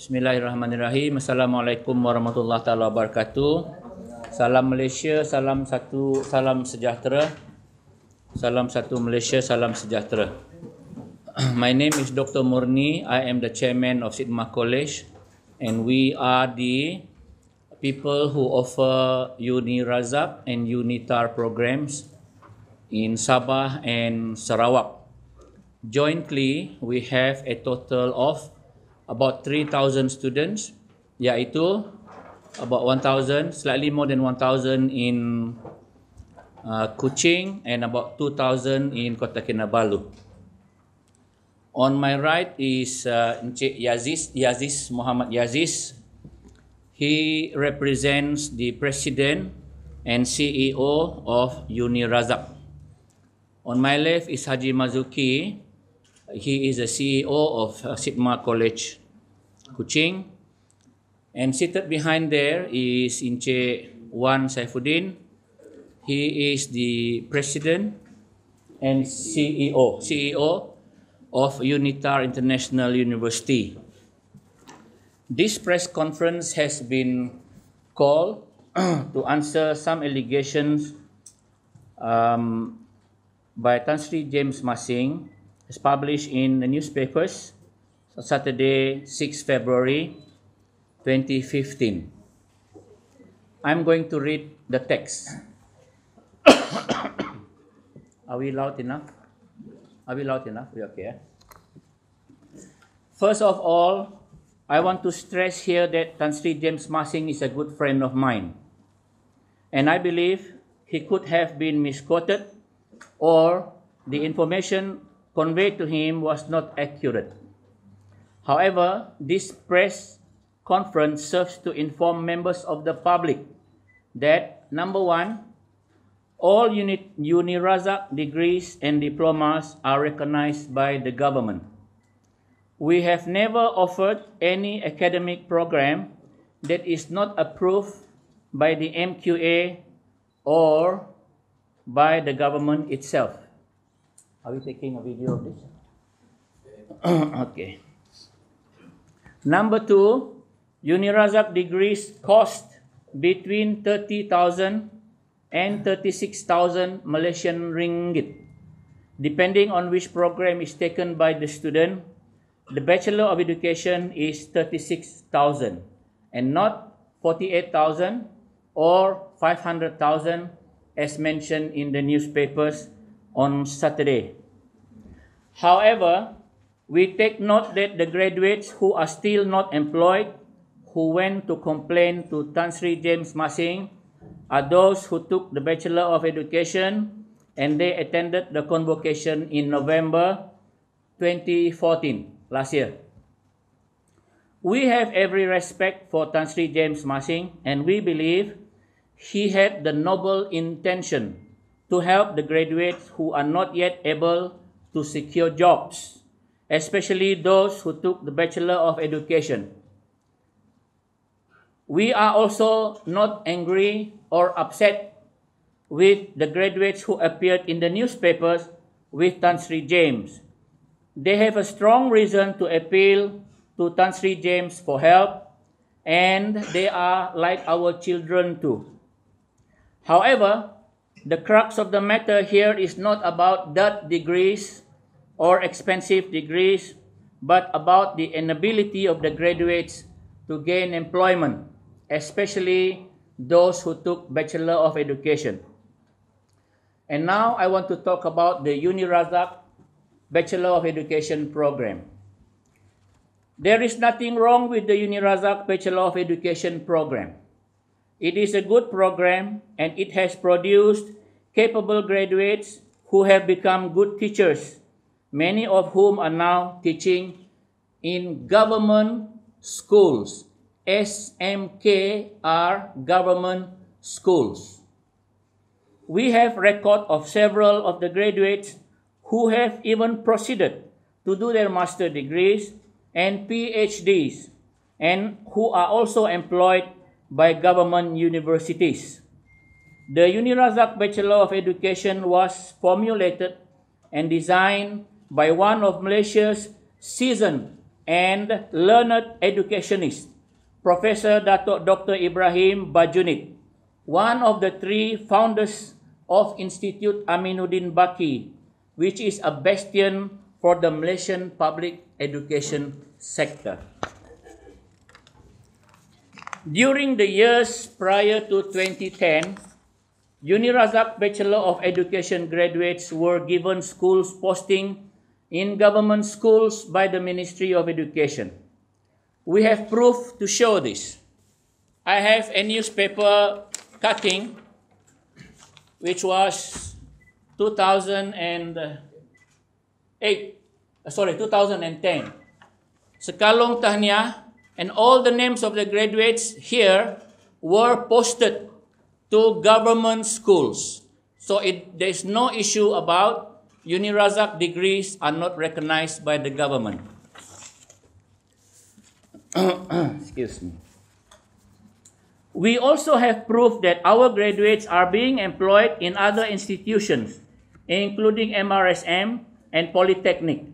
Bismillahirrahmanirrahim. Assalamualaikum warahmatullahi taala wabarakatuh. Salam Malaysia, salam sejahtera. Salam satu Malaysia, salam sejahtera. My name is Dr. Mornie. I am the chairman of Sidmah College, and we are the people who offer Uni Razak and Unitar programs in Sabah and Sarawak. Jointly, we have a total of about 3,000 students, iaitu about 1,000, slightly more than 1,000 in Kuching and about 2,000 in Kota Kinabalu. On my right is Encik Yazis Muhammad Yazis. He represents the President and CEO of Uni Razak. On my left is Haji Mazuki. He is the CEO of Sidmah College, Kuching. And seated behind there is Encik Wan Saifuddin. He is the President and CEO of Unitar International University. This press conference has been called to answer some allegations by Tan Sri James Masing, as published in the newspapers Saturday, 6 February 2015. I'm going to read the text. Are we loud enough? Are we loud enough? We okay? First of all, I want to stress here that Tan Sri James Masing is a good friend of mine, and I believe he could have been misquoted or the information conveyed to him was not accurate. However, this press conference serves to inform members of the public that, number one, all Uni Razak degrees and diplomas are recognized by the government. We have never offered any academic program that is not approved by the MQA or by the government itself. Are we taking a video of this? Okay. Number two, Uni Razak degrees cost between 30,000 and 36,000 Malaysian ringgit. Depending on which program is taken by the student, the Bachelor of Education is 36,000 and not 48,000 or 500,000 as mentioned in the newspapers on Saturday. However, we take note that the graduates who are still not employed, who went to complain to Tan Sri James Masing, are those who took the Bachelor of Education and they attended the convocation in November 2014, last year. We have every respect for Tan Sri James Masing, and we believe he had the noble intention to help the graduates who are not yet able to secure jobs, especially those who took the Bachelor of Education. We are also not angry or upset with the graduates who appeared in the newspapers with Tan Sri James. They have a strong reason to appeal to Tan Sri James for help, and they are like our children too. However, the crux of the matter here is not about dirt degrees or expensive degrees, but about the inability of the graduates to gain employment, especially those who took Bachelor of Education. And now I want to talk about the Uni Razak Bachelor of Education program. There is nothing wrong with the Uni Razak Bachelor of Education program. It is a good program, and it has produced capable graduates who have become good teachers, many of whom are now teaching in government schools. SMK are government schools. We have record of several of the graduates who have even proceeded to do their master degrees and PhDs, and who are also employed by government universities. The Uni Razak Bachelor of Education was formulated and designed by one of Malaysia's seasoned and learned educationist, Professor Dr. Ibrahim Bajunid, one of the 3 founders of Institute Aminuddin Baki, which is a bastion for the Malaysian public education sector. During the years prior to 2010, Unirazak Bachelor of Education graduates were given schools posting in government schools by the Ministry of Education. We have proof to show this. I have a newspaper cutting which was 2010. Sekalong tahniah, and all the names of the graduates here were posted to government schools. So there is no issue about Unirazak degrees are not recognized by the government. Excuse me. We also have proof that our graduates are being employed in other institutions, including MRSM and Polytechnic.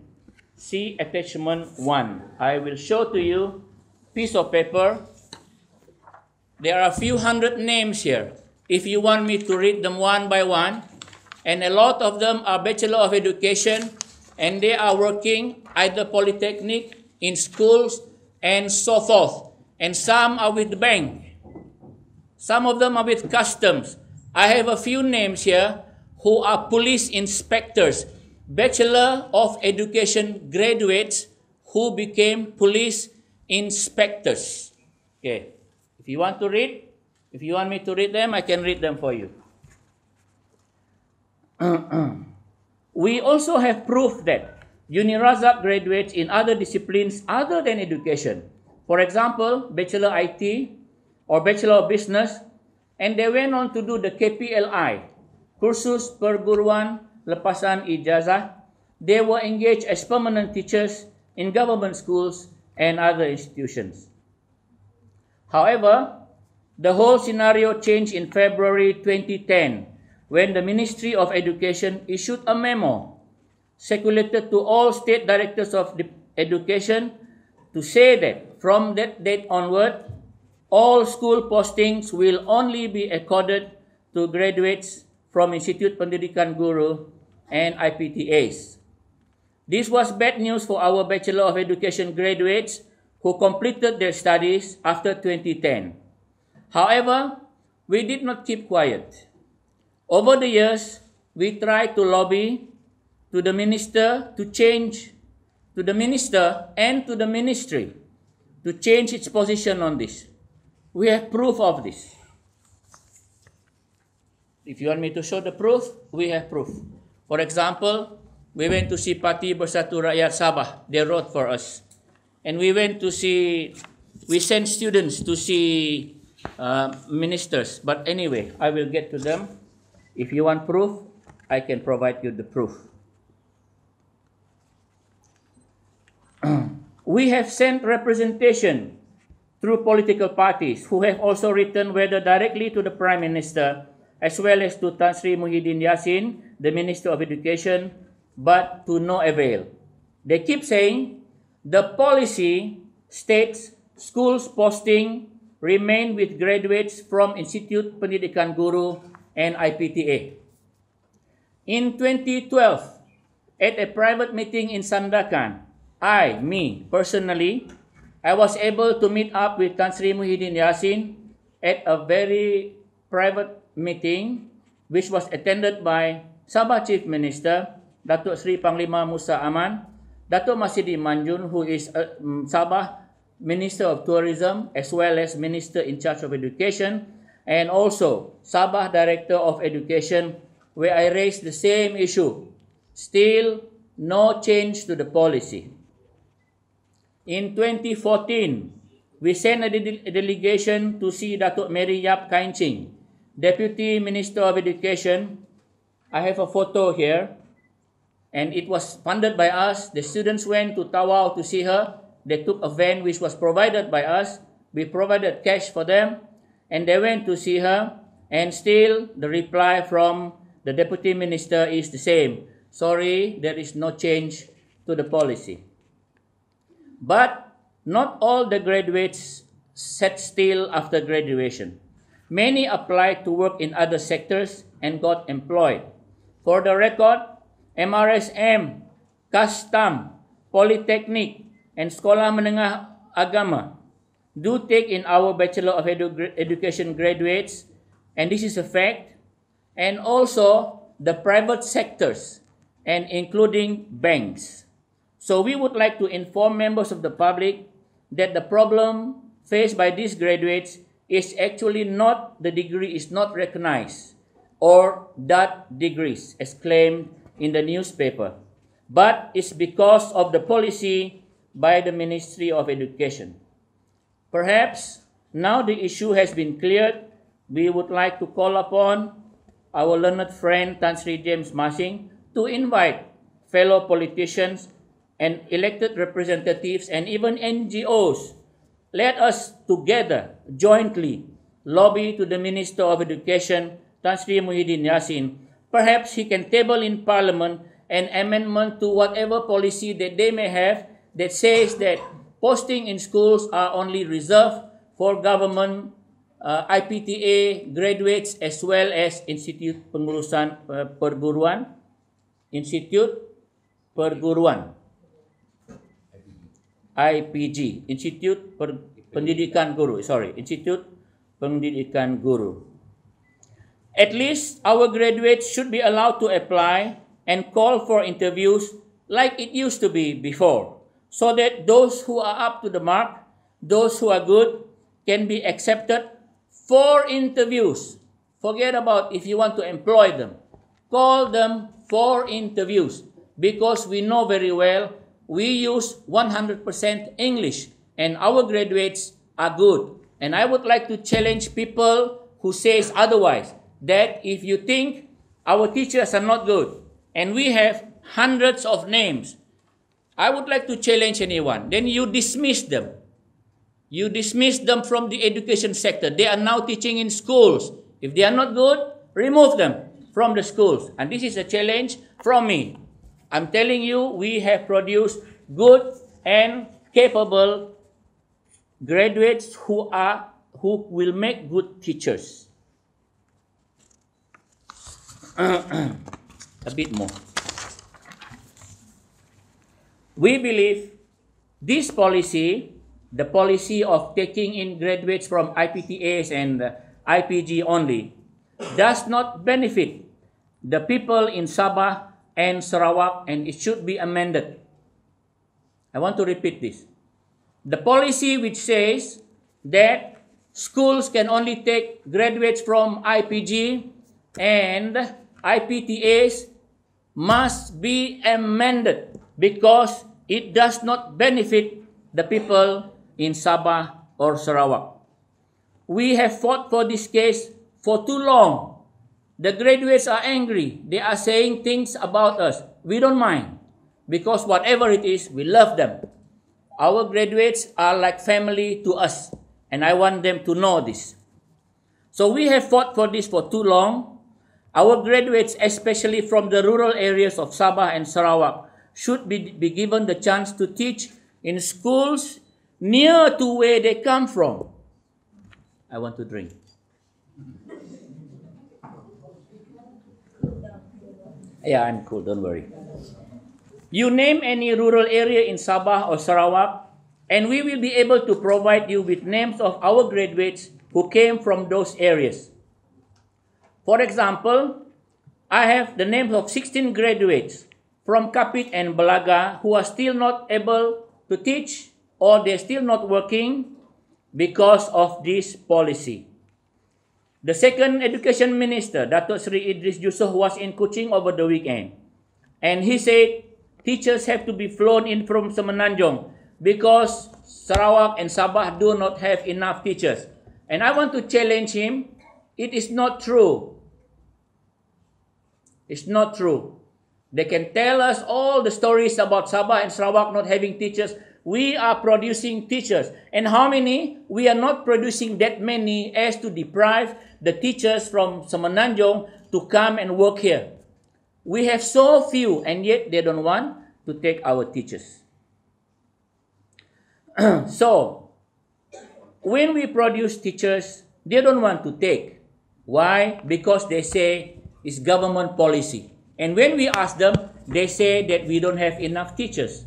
See attachment 1. I will show to you piece of paper. There are a few hundred names here. If you want me to read them one by one, and a lot of them are Bachelor of Education, and they are working either Polytechnic, in schools, and so forth. And some are with the bank. Some of them are with customs. I have a few names here who are police inspectors, Bachelor of Education graduates who became police inspectors. Okay. If you want to read, if you want me to read them, I can read them for you. We also have proof that Unirazak graduates in other disciplines other than education. For example, Bachelor IT or Bachelor of Business, and they went on to do the KPLI, Kursus Perguruan Lepasan Ijazah. They were engaged as permanent teachers in government schools and other institutions. However, the whole scenario changed in February 2010 when the Ministry of Education issued a memo circulated to all state directors of education to say that from that date onward, all school postings will only be accorded to graduates from Institute Pendidikan Guru and IPTAs. This was bad news for our Bachelor of Education graduates who completed their studies after 2010. However, we did not keep quiet. Over the years, we tried to lobby to the minister to change, to the minister and to the ministry to change its position on this. We have proof of this. If you want me to show the proof, we have proof. For example, we went to see Parti Bersatu Rakyat Sabah. They wrote for us. And we went to see, we sent students to see ministers. But anyway, I will get to them. If you want proof, I can provide you the proof. We have sent representation through political parties who have also written whether directly to the Prime Minister as well as to Tan Sri Muhyiddin Yassin, the Minister of Education, but to no avail. They keep saying the policy states schools posting remain with graduates from Institute Pendidikan Guru and IPTA. In 2012, at a private meeting in Sandakan, personally, I was able to meet up with Tan Sri Muhyiddin Yassin at a very private meeting which was attended by Sabah Chief Minister, Datuk Sri Panglima Musa Aman, Datuk Masidi Manjun, who is Sabah Minister of Tourism as well as Minister in charge of Education, and also Sabah Director of Education, where I raised the same issue. Still, no change to the policy. In 2014, we sent a delegation to see Datuk Mary Yap Kainching, Deputy Minister of Education. I have a photo here, and it was funded by us. The students went to Tawau to see her. They took a van which was provided by us. We provided cash for them, and they went to see her. And still, the reply from the Deputy Minister is the same. Sorry, there is no change to the policy. But not all the graduates sat still after graduation. Many applied to work in other sectors and got employed. For the record, MRSM, Custom, Polytechnic, and Sekolah Menengah Agama do take in our Bachelor of Education graduates, and this is a fact, and also the private sectors, and including banks. So we would like to inform members of the public that the problem faced by these graduates is actually not the degree is not recognized or that degrees as claimed in the newspaper, but it's because of the policy by the Ministry of Education. Perhaps now the issue has been cleared, we would like to call upon our learned friend Tan Sri James Masing to invite fellow politicians and elected representatives and even NGOs. Let us together, jointly, lobby to the Minister of Education, Tan Sri Muhyiddin Yassin. Perhaps he can table in Parliament an amendment to whatever policy that they may have that says that posting in schools are only reserved for government IPTA graduates as well as Institute Pengurusan Perguruan, Institute Perguruan, IPG, Institute Pendidikan Guru, Institute Pendidikan Guru. At least our graduates should be allowed to apply and call for interviews like it used to be before, so that those who are up to the mark, those who are good, can be accepted for interviews. Forget about if you want to employ them. Call them for interviews, because we know very well we use 100% English and our graduates are good. And I would like to challenge people who says otherwise, that if you think our teachers are not good and we have hundreds of names, I would like to challenge anyone. Then you dismiss them. You dismiss them from the education sector. They are now teaching in schools. If they are not good, remove them from the schools. And this is a challenge from me. I'm telling you, we have produced good and capable graduates who will make good teachers. A bit more. We believe this policy, the policy of taking in graduates from IPTAs and IPG only, does not benefit the people in Sabah and Sarawak, and it should be amended. I want to repeat this. The policy which says that schools can only take graduates from IPG and IPTAs must be amended because it does not benefit the people in Sabah or Sarawak. We have fought for this case for too long. The graduates are angry. They are saying things about us. We don't mind, because whatever it is, we love them. Our graduates are like family to us, and I want them to know this. So we have fought for this for too long. Our graduates, especially from the rural areas of Sabah and Sarawak, should be given the chance to teach in schools near to where they come from. I want to drink. Yeah, I'm cool, don't worry. You name any rural area in Sabah or Sarawak, and we will be able to provide you with names of our graduates who came from those areas. For example, I have the names of 16 graduates from Kapit and Belaga who are still not able to teach, or they're still not working because of this policy. The second Education Minister, Datuk Sri Idris Yusof, was in Kuching over the weekend, and he said teachers have to be flown in from Semenanjung because Sarawak and Sabah do not have enough teachers. And I want to challenge him. It is not true. It's not true. They can tell us all the stories about Sabah and Sarawak not having teachers. We are producing teachers. And how many? We are not producing that many as to deprive the teachers from Semenanjung to come and work here. We have so few, and yet they don't want to take our teachers. So, when we produce teachers, they don't want to take. Why? Because they say it's government policy. And when we ask them, they say that we don't have enough teachers.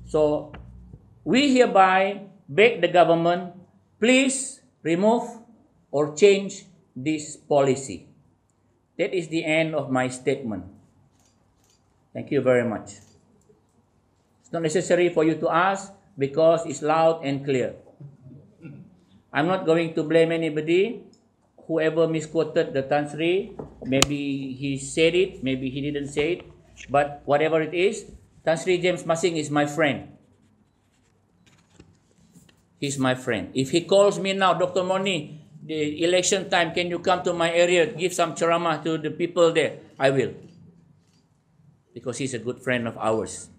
So, we hereby beg the government, please remove or change this policy. That is the end of my statement. Thank you very much. It's not necessary for you to ask because it's loud and clear. I'm not going to blame anybody. Whoever misquoted the Tan Sri, maybe he said it, maybe he didn't say it. But whatever it is, Tan Sri James Masing is my friend. He's my friend. If he calls me now, Dr. Mornie, the election time, can you come to my area, give some ceramah to the people there? I will. Because he's a good friend of ours.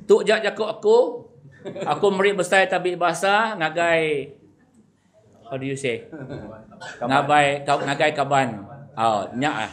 Tuk jak jakuk aku merik besar tabik bahasa, ngagai, how do you say? Ngagai kaban. Oh, nyak ah.